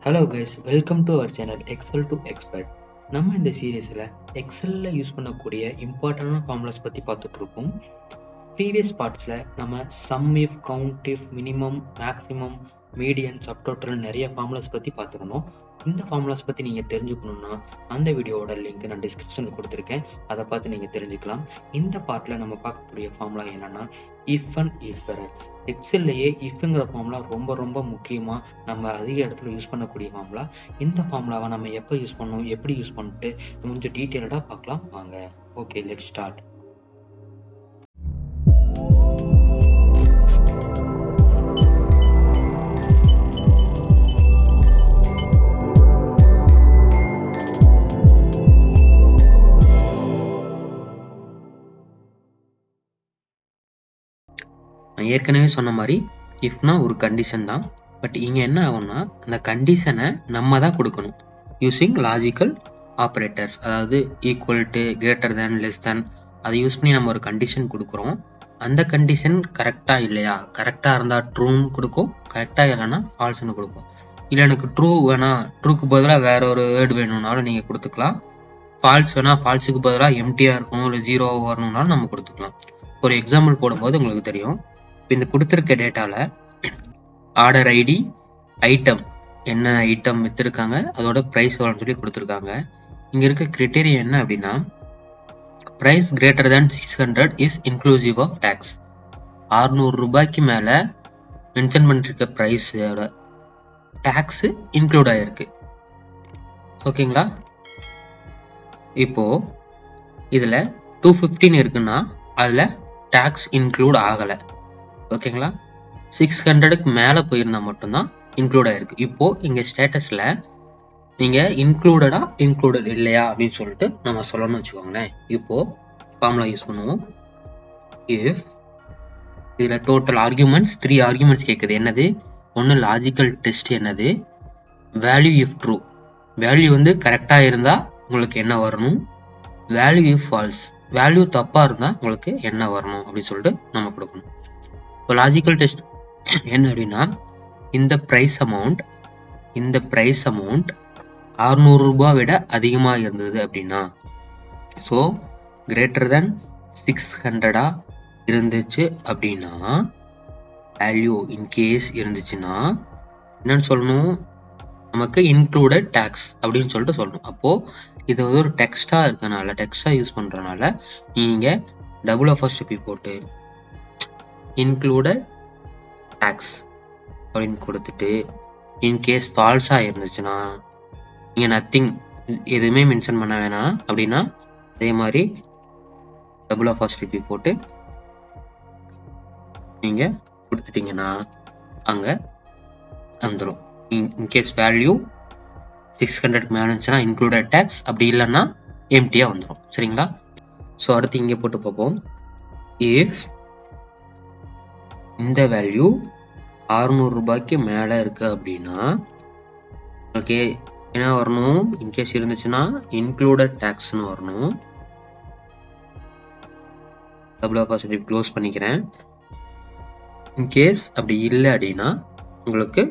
Hello guys, welcome to our channel excel to expert. நம்ம இந்த சீரீஸில் எக்ஸலில் யூஸ் பண்ணக்கூடிய இம்பார்ட்டண்டான ஃபார்முலாஸ் பற்றி பார்த்துட்டு இருக்கோம். ப்ரீவியஸ் பார்ட்ஸில் நம்ம some if, count if, minimum, maximum, median, subtotal நிறைய ஃபார்முலாஸ் பற்றி பார்த்துக்கணும். இந்த ஃபார்முலாஸ் பற்றி நீங்கள் தெரிஞ்சுக்கணுன்னா அந்த வீடியோவோட லிங்க் நான் டிஸ்கிரிப்ஷனில் கொடுத்துருக்கேன், அதை பார்த்து நீங்கள் தெரிஞ்சுக்கலாம். இந்த பார்ட்டில் நம்ம பார்க்கக்கூடிய ஃபார்முலா என்னென்னா இஃப் அண்ட் இஃப் எரர். எக்ஸல்லையே இஃப்ங்கிற ஃபார்முலா ரொம்ப ரொம்ப முக்கியமாக நம்ம அதிக இடத்துல யூஸ் பண்ணக்கூடிய ஃபார்முலா. இந்த ஃபார்முலாவை நம்ம எப்போ யூஸ் பண்ணணும், எப்படி யூஸ் பண்ணிட்டு கொஞ்சம் டீட்டெயில்டாக பார்க்கலாம் வாங்க. Okay, let's start. நான் ஏற்கனவே சொன்ன மாதிரி இஃப்னா ஒரு கண்டிஷன் தான். பட் இங்கே என்ன ஆகும்னா அந்த கண்டிஷனை நம்ம தான் கொடுக்கணும் யூஸிங் லாஜிக்கல் ஆப்ரேட்டர்ஸ். அதாவது equal to, greater than, less than, அதை யூஸ் பண்ணி நம்ம ஒரு கண்டிஷன் கொடுக்குறோம். அந்த கண்டிஷன் கரெக்டாக இல்லையா, கரெக்டாக இருந்தால் ட்ரூன்னு கொடுக்கும், கரெக்டாக இல்லைன்னா ஃபால்ஸ்னு கொடுக்கும். இல்லை எனக்கு ட்ரூ வேணாம், ட்ரூக்கு பதிலாக வேற ஒரு வேர்டு வேணும்னாலும் நீங்கள் கொடுத்துக்கலாம். ஃபால்ஸ் வேணால் ஃபால்ஸுக்கு பதிலாக எம்டியாக இருக்கணும், இல்லை ஜீரோவாக வரணும்னாலும் நம்ம கொடுத்துக்கலாம். ஒரு எக்ஸாம்பிள் போடும்போது உங்களுக்கு தெரியும். இப்போ இந்த கொடுத்துருக்க டேட்டாவில் ஆர்டர் ஐடி, ஐட்டம், என்ன ஐட்டம் விற்றுருக்காங்க, அதோட ப்ரைஸ் எவ்வளோன்னு சொல்லி கொடுத்துருக்காங்க. இங்கே இருக்க கிரிட்டேரியா என்ன அப்படின்னா price greater than 600 is inclusive of tax. 600 ரூபாய்க்கு மேலே மென்ஷன் பண்ணிருக்க ப்ரைஸோட டேக்ஸு இன்க்ளூட் ஆகிருக்கு. ஓகேங்களா? இப்போது இதில் 215 இருக்குன்னா அதில் டேக்ஸ் இன்க்ளூட் ஆகலை. ஓகேங்களா? 600க்கு மேலே போயிருந்தா மட்டும்தான் இன்க்ளூட் ஆகிருக்கு. இப்போது இங்கே ஸ்டேட்டஸில் நீங்கள் இன்க்ளூடடா இன்க்ளூடட் இல்லையா அப்படின்னு சொல்லிட்டு நம்ம சொல்லணும்னு வச்சுக்கோங்களேன். இப்போது ஃபார்முலா யூஸ் பண்ணுவோம். இஃப் இதில் டோட்டல் ஆர்கியூமெண்ட்ஸ் 3 ஆர்கியூமெண்ட்ஸ் கேட்குது. என்னது? ஒன்று லாஜிக்கல் டெஸ்ட், என்னது வேல்யூ இஃப் ட்ரூ, வேல்யூ வந்து கரெக்டாக இருந்தால் உங்களுக்கு என்ன வரணும், வேல்யூ இஃப் ஃபால்ஸ், வேல்யூ தப்பாக இருந்தால் உங்களுக்கு என்ன வரணும் அப்படின்னு சொல்லிட்டு நம்ம கொடுக்கணும். இப்போ லாஜிக்கல் டெஸ்ட் என்ன அப்படின்னா இந்த ப்ரைஸ் அமௌண்ட் 600 ரூபாய் விட அதிகமாக இருந்தது அப்படின்னா, ஸோ கிரேட்டர் தேன் 600 இருந்துச்சு அப்படின்னா, வேல்யூ இன்கேஸ் இருந்துச்சுன்னா என்னன்னு சொல்லணும், நமக்கு இன்க்ளூடட் டேக்ஸ் அப்படின்னு சொல்லிட்டு சொல்லணும். அப்போது இது வந்து ஒரு டெக்ஸ்டாக இருக்கனால, டெக்ஸ்டாக யூஸ் பண்ணுறதுனால நீங்கள் டபுள் அப்போஸ்ட்ரோபி போட்டு இன்க்ளூடட் டேக்ஸ் அப்படின்னு கொடுத்துட்டு, இன்கேஸ் ஃபால்ஸாக இருந்துச்சுன்னா நீங்கள் நத்திங், எதுவுமே மென்ஷன் பண்ண வேணாம். அப்படின்னா அதே மாதிரி டபுள் அப்போஸ்ட்ரோபி போட்டு நீங்கள் கொடுத்துட்டீங்கன்னா அங்கே வந்துடும். இன்கேஸ் வேல்யூ 600க்கு மேலே இருந்துச்சுன்னா இன்க்ளூடட் டேக்ஸ், அப்படி இல்லைன்னா எம்டியாக வந்துடும். சரிங்களா? ஸோ அடுத்து இங்கே போட்டு பார்ப்போம். இஃப் இந்த வேல்யூ 600 ரூபாய்க்கு மேலே இருக்கு அப்படின்னா ஓகே என்ன வரணும், இன்கேஸ் இருந்துச்சுன்னா இன்க்ளூடட் டேக்ஸ்னு வரணும். டபுள் அப்போஸ்ட்ரோபி க்ளோஸ் பண்ணிக்கிறேன். இன்கேஸ் அப்படி இல்லை அப்படின்னா உங்களுக்கு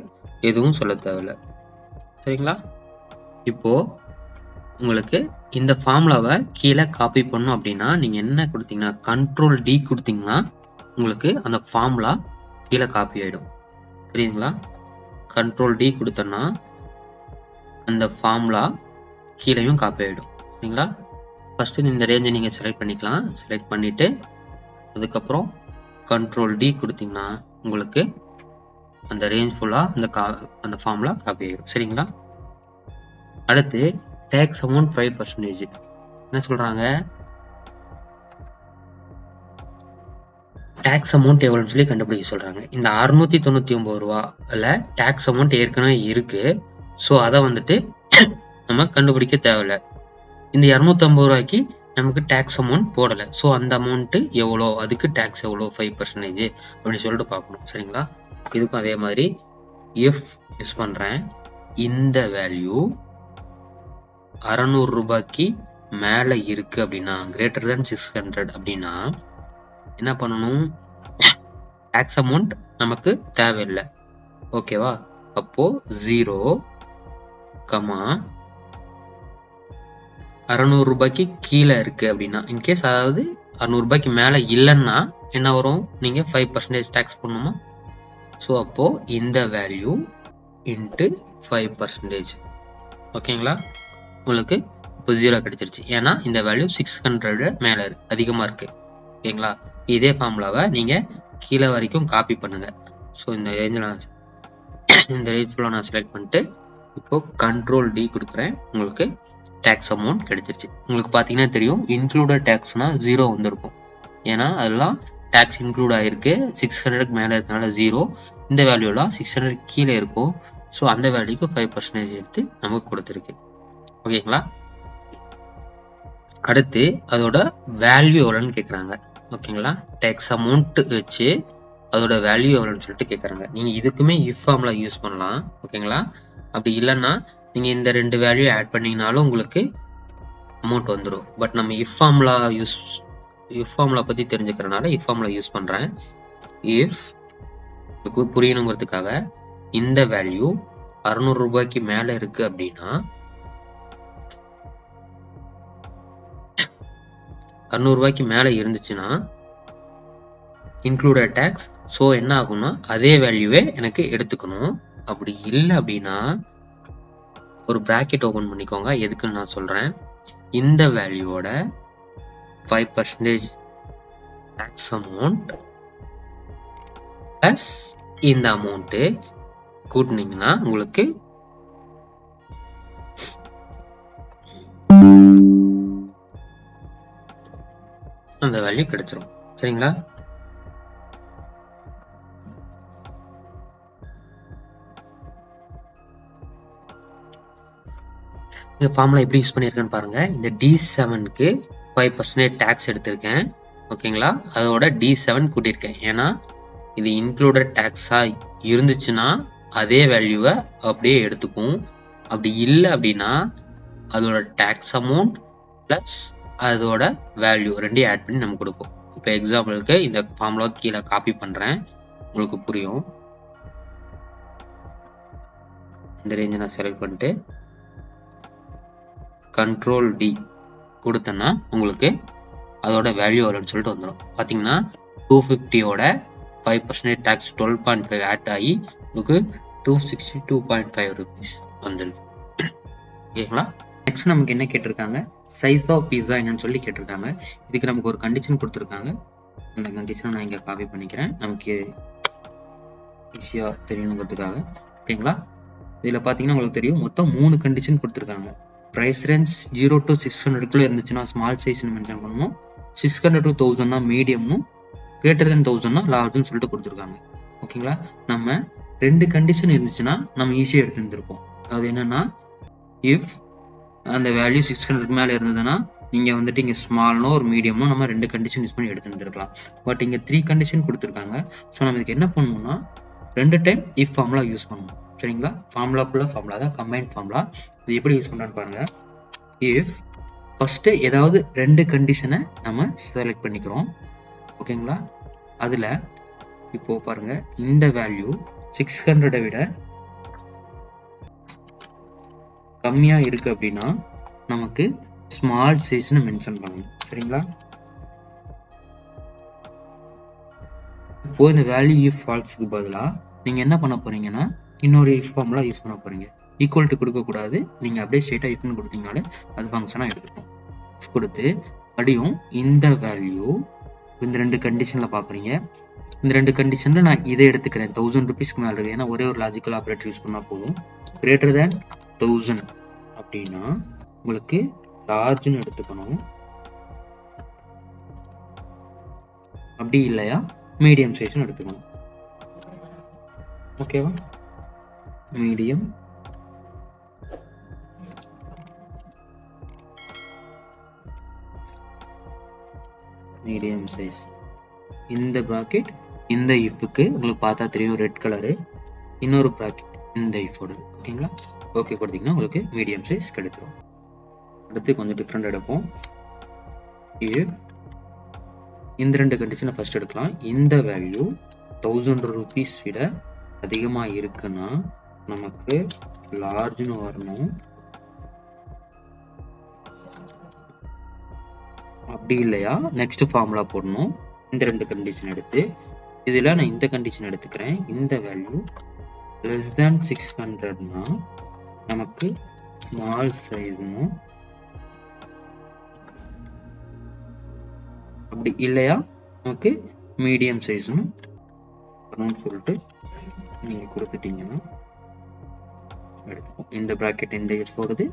எதுவும் சொல்ல தேவையில்லை. சரிங்களா? இப்போ உங்களுக்கு இந்த ஃபார்முலாவை கீழே காப்பி பண்ணணும் அப்படின்னா நீங்கள் என்ன கொடுத்தீங்கன்னா Ctrl D கொடுத்தீங்கன்னா உங்களுக்கு அந்த ஃபார்முலா கீழே காப்பி ஆகிடும். சரிங்களா? Ctrl D கொடுத்தோன்னா அந்த ஃபார்முலா கீழேயும் காப்பி ஆகிடும். சரிங்களா? ஃபஸ்ட்டு இந்த ரேஞ்சை நீங்கள் செலக்ட் பண்ணிக்கலாம். செலக்ட் பண்ணிவிட்டு அதுக்கப்புறம் Ctrl D கொடுத்தீங்கன்னா உங்களுக்கு அந்த ரேஞ்ச் ஃபுல்லாக அந்த ஃபார்முலா காப்பி ஆகிடும். சரிங்களா? அடுத்து டேக்ஸ் அமௌண்ட் 5%. என்ன சொல்கிறாங்க, டேக்ஸ் அமௌண்ட் எவ்வளோன்னு சொல்லி கண்டுபிடிக்க சொல்கிறாங்க. இந்த 699 ரூபாயில் டேக்ஸ் அமௌண்ட் ஏற்கனவே இருக்குது. ஸோ அதை வந்துட்டு நம்ம கண்டுபிடிக்க தேவையில்லை. இந்த 250 ரூபாய்க்கு நமக்கு டேக்ஸ் அமௌண்ட் போடலை. ஸோ அந்த அமௌண்ட்டு எவ்வளோ, அதுக்கு டேக்ஸ் எவ்வளோ, 5% அப்படின்னு சொல்லிட்டு பார்க்கணும். சரிங்களா? இதுக்கும் அதே மாதிரி இஃப் யூஸ் பண்ணுறேன். இந்த வேல்யூ 600 ரூபாய்க்கு மேலே இருக்குது அப்படின்னா, கிரேட்டர் தேன் 600 அப்படின்னா என்ன பண்ணணும், டேக்ஸ் அமௌண்ட் நமக்கு தேவையில்லை. ஓகேவா? அப்போ 0 கமா 600 ரூபாய்க்கு கீழே இருக்கு அப்படின்னா, இன்கேஸ் அதாவது 600 ரூபாய்க்கு மேலே இல்லைன்னா என்ன வரும், நீங்கள் 5% டேக்ஸ் பண்ணணுமா. ஸோ அப்போ இந்த வேல்யூ இன்ட்டு 5%. ஓகேங்களா, உங்களுக்கு இப்போ 0 கிடைச்சிருச்சு. ஏன்னா இந்த வேல்யூ 600 மேலே அதிகமாக இருக்கு. ஓகேங்களா, இதே ஃபார்முலாவை நீங்கள் கீழே வரைக்கும் காப்பி பண்ணுங்க. ஸோ இந்த ரேஞ்சில் இந்த ரேஞ்ச் ஃபுல்லாக நான் செலக்ட் பண்ணிட்டு இப்போ கண்ட்ரோல் டி கொடுக்குறேன். உங்களுக்கு டேக்ஸ் அமௌண்ட் கிடைச்சிருச்சு. உங்களுக்கு பார்த்தீங்கன்னா தெரியும், இன்க்ளூடட் டேக்ஸ்னா 0 வந்திருக்கும். ஏன்னா அதெல்லாம் டேக்ஸ் இன்க்ளூட் ஆகிருக்கு. 600க்கு மேலே இருக்கனால 0. இந்த வேல்யூலாம் 600 கீழே இருக்கும். ஸோ அந்த வேல்யூக்கு 5% எடுத்து நமக்கு கொடுத்துருக்கு. ஓகேங்களா, அடுத்து அதோட வேல்யூ எவ்வளோன்னு கேட்குறாங்க. ஓகேங்களா, டேக்ஸ் அமௌண்ட் வச்சு அதோட வேல்யூ எவ்வளோன்னு சொல்லிட்டு கேட்குறாங்க. நீங்கள் இதுக்குமே இஃப் ஃபார்முலா யூஸ் பண்ணலாம். ஓகேங்களா, அப்படி இல்லைன்னா நீங்கள் இந்த 2 வேல்யூ ஆட் பண்ணிங்கனாலும் உங்களுக்கு அமௌண்ட் வந்துடும். பட் நம்ம இஃப் ஃபார்முலா பற்றி தெரிஞ்சுக்கிறனால இஃப் ஃபார்முலா யூஸ் பண்ணுறேன். இஃப் புரியணுங்கிறதுக்காக இந்த வேல்யூ 600 ரூபாய்க்கு மேலே இருக்கு அப்படின்னா 600 ரூபாய்க்கு மேலே இருந்துச்சுன்னா இன்க்ளூடட் டேக்ஸ். ஸோ என்ன ஆகும்னா அதே வேல்யூவே எனக்கு எடுத்துக்கணும். அப்படி இல்லை அப்படின்னா ஒரு பிராக்கெட் ஓபன் பண்ணிக்கோங்க. எதுக்குன்னு நான் சொல்றேன். இந்த வேல்யூவோட 5% டேக்ஸ் அமௌண்ட் பிளஸ் இந்த அமௌண்ட் கூட்டினீங்கன்னா உங்களுக்கு அந்த வேல்யூ கிடைச்சிரும். சரிங்களா, இந்த ஃபார்முலா எப்படி யூஸ் பண்ணியிருக்கேன்னு பாருங்க. இந்த D7க்கு 5% டேக்ஸ் எடுத்திருக்கேன். ஓகேங்களா, அதோட D7 கூட்டியிருக்கேன். ஏன்னா இது இன்க்ளூடட் டேக்ஸா இருந்துச்சுன்னா அதே வேல்யூவை அப்படியே எடுத்துக்கும். அப்படி இல்லை அப்படின்னா அதோட டேக்ஸ் அமௌண்ட் பிளஸ் அதோட வேல்யூ ரெண்டையும் ஆட் பண்ணி நமக்கு கொடுக்கும். இப்போ எக்ஸாம்பிளுக்கு இந்த ஃபார்முலா கீழே காப்பி பண்ணுறேன், உங்களுக்கு புரியும். இந்த ரேஞ்சை நான் செலக்ட் பண்ணிட்டு கண்ட்ரோல் டி கொடுத்தேன்னா உங்களுக்கு அதோட வேல்யூ எவ்வளோன்னு சொல்லிட்டு வந்துடும். பார்த்தீங்கன்னா 250யோட 5% டேக்ஸ் 12.5 ஆட் ஆகி உங்களுக்கு 262.5 ருபீஸ் வந்துடுது. ஓகேங்களா, நெக்ஸ்ட் நமக்கு என்ன கேட்டிருக்காங்க, சைஸ் ஆஃப் பீஸா என்னன்னு சொல்லி கேட்டிருக்காங்க. இதுக்கு நமக்கு ஒரு கண்டிஷன் கொடுத்துருக்காங்க. அந்த கண்டிஷனை நான் இங்கே காப்பி பண்ணிக்கிறேன், நமக்கு ஈஸியாக தெரியணுங்கிறதுக்காக. ஓகேங்களா, இதில் பார்த்தீங்கன்னா உங்களுக்கு தெரியும் மொத்தம் 3 கண்டிஷன் கொடுத்துருக்காங்க. ப்ரைஸ் ரேஞ்ச் 0 to 600க்குள்ளே இருந்துச்சுன்னா ஸ்மால் சைஸ்னு மென்ஷன் பண்ணணும். 600 to 1000னா மீடியம்னும், greater than 1000னா லார்ஜ்னு சொல்லிட்டு கொடுத்துருக்காங்க. ஓகேங்களா, நம்ம 2 கண்டிஷன் இருந்துச்சுன்னா நம்ம ஈஸியாக எடுத்து வந்துருப்போம். அது என்னன்னா, இஃப் அந்த வேல்யூ 600க்கு மேலே இருந்ததுன்னா நீங்கள் வந்துட்டு இங்கே ஸ்மால்னோ ஒரு மீடியமோ நம்ம 2 கண்டிஷன் யூஸ் பண்ணி எடுத்து வந்துருக்கலாம். பட் இங்கே 3 கண்டிஷன் கொடுத்துருக்காங்க. ஸோ நம்ம இதுக்கு என்ன பண்ணணும்னா 2 டைம் இஃப் ஃபார்முலா யூஸ் பண்ணணும். சரிங்களா, ஃபார்முலாக்குள்ள ஃபார்முலா தான் கம்பைன் ஃபார்முலா. இது எப்படி யூஸ் பண்ணுறான்னு பாருங்க. இஃப் ஃபர்ஸ்ட் ஏதாவது 2 கண்டிஷனை நம்ம செலக்ட் பண்ணிக்கிறோம். ஓகேங்களா, அதில் இப்போ பாருங்க இந்த வேல்யூ 600 விட கம்மியாக இருக்கு அப்படின்னா நமக்கு ஸ்மால் சைஸ்னு மென்ஷன் பண்ணணும். சரிங்களா, இப்போ இந்த வேல்யூ இஃப் ஃபால்ஸ்க்கு பதிலாக நீங்கள் என்ன பண்ண போறீங்கன்னா இன்னொரு இஃப் ஃபார்முலா யூஸ் பண்ண போறீங்க. ஈக்குவல் டு கொடுக்கக்கூடாது, நீங்கள் அப்படியே ஸ்ட்ரெயிட்டாக இஃப்னு கொடுத்தீங்கனாலே அது ஃபங்க்ஷனாக எடுத்துக்கும். கொடுத்து மறுபடியும் இந்த வேல்யூ இந்த 2 கண்டிஷனில் பார்க்குறீங்க. இந்த 2 கண்டிஷனில் நான் இதை எடுத்துக்கிறேன். 1000 ருபீஸ்க்கு மேலே இருக்குது. ஏன்னா ஒரே ஒரு லாஜிக்கல் ஆப்ரேட்டர் யூஸ் பண்ணால் போதும். கிரேட்டர் தேன் 1000 அப்படின்னா உங்களுக்கு லார்ஜ்னு எடுத்துக்கணும். அப்படி இல்லையா மீடியம் சைஸ்னு எடுத்துக்கணும். ஓகேவா, மீடியம் சைஸ். இந்த பிராக்கெட் இந்த இஃப்க்கு உங்களுக்கு பார்த்தா தெரியும் ரெட் கலரு. இன்னொரு பிராக்கெட் இந்த இஃபோட. ஓகேங்களா, ஓகே கொடுத்தீங்கன்னா உங்களுக்கு மீடியம் சைஸ் கிடைச்சிரும். அடுத்து கொஞ்சம் டிஃப்ரெண்ட் எடுப்போம். இந்த 2 கண்டிஷனை ஃபர்ஸ்ட் எடுக்கலாம். இந்த வேல்யூ 1000 ருபீஸ் விட அதிகமாக இருக்குன்னா நமக்கு லார்ஜ்னு வரணும். அப்படி இல்லையா நெக்ஸ்ட் ஃபார்முலா போடணும். இந்த 2 கண்டிஷன் எடுத்து இதுல நான் இந்த கண்டிஷன் எடுத்துக்கிறேன். இந்த வேல்யூ less than 600னா நமக்கு ஸ்மால் சைஸ்னும், அப்படி இல்லையா நமக்கு மீடியம் சைஸ்னும் சொல்லிட்டு நீங்க கொடுத்துட்டீங்கன்னா எடுத்துப்போம். இந்த பிராக்கெட் இந்த எஃப் வருது,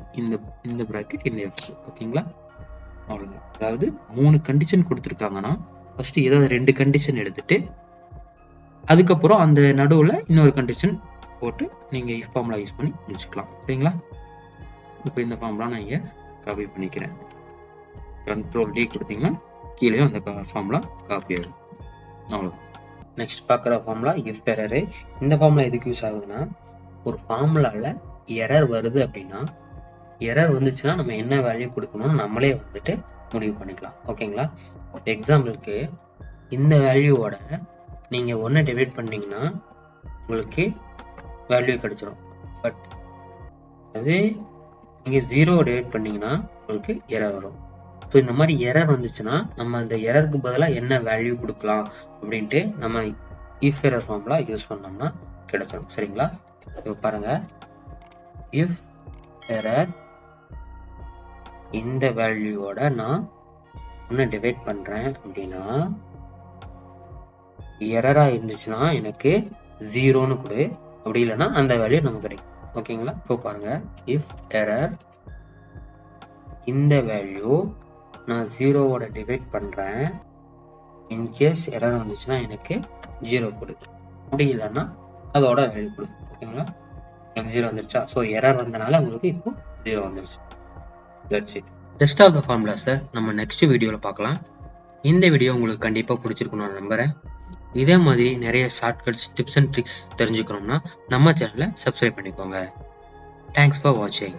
இந்த பிராக்கெட் இந்த எஃப். ஓகேங்களா? அவ்வளவுதான். அதாவது 3 கண்டிஷன் கொடுத்துருக்காங்கன்னா ஃபர்ஸ்ட் ஏதாவது 2 கண்டிஷன் எடுத்துட்டு அதுக்கப்புறம் அந்த நடுவுல இன்னொரு கண்டிஷன் போட்டு நீங்க இஃப் ஃபார்முலா யூஸ் பண்ணி முடிச்சுக்கலாம். சரிங்களா? இப்போ இந்த ஃபார்முலா நான் இங்க காப்பி பண்ணிக்கிறேன். கண்ட்ரோல் டி கொடுத்தீங்கன்னா கீழே அந்த ஃபார்முலா காப்பி ஆகும். அவ்வளவுதான். நெக்ஸ்ட் பார்க்குற ஃபார்முலா இஃப் எரரு. இந்த ஃபார்முலா எதுக்கு யூஸ் ஆகுதுன்னா, ஒரு ஃபார்முலால எரர் வருது அப்படின்னா, எரர் வந்துச்சுன்னா நம்ம என்ன வேல்யூ கொடுக்கணும்னு நம்மளே வந்துட்டு முடிவு பண்ணிக்கலாம். ஓகேங்களா? எக்ஸாம்பிளுக்கு இந்த வேல்யூவோட நீங்க 1 டிவைட் பண்ணீங்கன்னா உங்களுக்கு வேல்யூ கிடைச்சிடும். பட் அதே நீங்க 0 டிவைட் பண்ணீங்கன்னா உங்களுக்கு எரர் வரும். ஸோ இந்த மாதிரி எரர் வந்துச்சுன்னா நம்ம அந்த எரருக்கு பதிலாக என்ன வேல்யூ கொடுக்கலாம் அப்படின்ட்டு நம்ம இஃப் எரர் ஃபார்முலா யூஸ் பண்ணோம்னா கிடைச்சிடும். சரிங்களா? இப்போ பாருங்க, இஃப் எரர் இந்த வேல்யூவோட நான் 1 டிவைட் பண்றேன் அப்படின்னா எரரா இருந்துச்சுன்னா எனக்கு 0ன்னு கொடு, அப்படி இல்லைன்னா அந்த வேல்யூ நமக்கு கிடைக்கும். ஓகேங்களா? இப்போ பாருங்க, இஃப் எரர் இந்த வேல்யூ நான் 0வோட டிவைட் பண்றேன், இன்கேஸ் எரர் வந்துச்சுன்னா எனக்கு 0 கொடு, அப்படி இல்லைன்னா அதோட வேல்யூ கொடு. ஓகேங்களா? எனக்கு 0 வந்துருச்சா? ஸோ எரர் வந்தனால உங்களுக்கு இப்போ 0 வந்துருச்சு. That's it. Rest of the ஃபார்முலாஸை நம்ம நெக்ஸ்ட் வீடியோவில் பார்க்கலாம். இந்த வீடியோ உங்களுக்கு கண்டிப்பாக பிடிச்சிருக்குன்னு நான் நம்புறேன். இதே மாதிரி நிறைய ஷார்ட்கட்ஸ், டிப்ஸ் அண்ட் ட்ரிக்ஸ் தெரிஞ்சுக்கணும்னா நம்ம சேனலை சப்ஸ்கிரைப் பண்ணிக்கோங்க. தேங்க்ஸ் ஃபார் வாட்சிங்.